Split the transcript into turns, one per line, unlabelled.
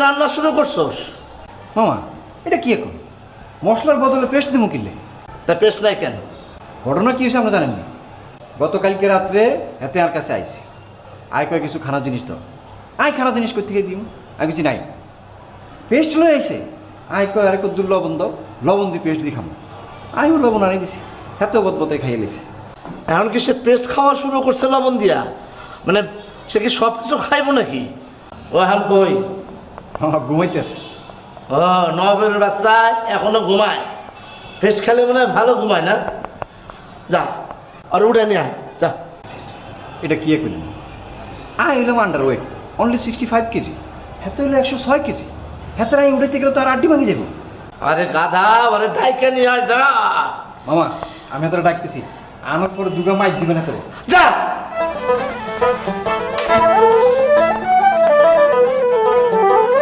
রান্না শুরু করছোস?
মামা এটা কি এখন মশলার বদলে পেস্ট দিব কিনলে?
তা পেস্ট নাই কেন?
ঘটনা কি হয়েছে আমরা জানেননি। গতকালকে রাত্রে হাতে আর কাছে আইসি, আয় কয় কিছু খানা জিনিস তো, আয় খানা জিনিস কোথেকে দিম, আমি কিছু নাই পেস্ট লয়ে আইসে, আয় কয় আর কদ্দুর লবণ দাও, লবণ দিয়ে পেস্ট দিয়ে খাবো, আমিও লবণ আনি দিছি, হাতেও বদবতে খাইয়ে লেছে।
এখন কি সে পেস্ট খাওয়া শুরু করছে লবণ দিয়া? মানে সে কি সব কিছু খাইব নাকি? ও এখন কই?
ঘুমাইতেছে।
ও নবের বাচ্চা এখনো ঘুমায়? পেস্ট খেলে মনে হয় ভালো ঘুমায় না? যা আর উঠে নিয়ে আয় যা।
এটা কি করলেন? আয় এলাম আন্ডার ওয়েট, অনলি 65 কেজি, হাতে হলো 106 কেজি, হাতের আমি উঠাইতে গেলে তো আর আড্ডি ভাঙি যাবো।
আরে গাধা, আরে ডাইকে নিয়ে আয় যা।
মামা আমি হাতের ডাকতেছি, আমার পরে দুগা মাইক দিবেন হাতের।
যা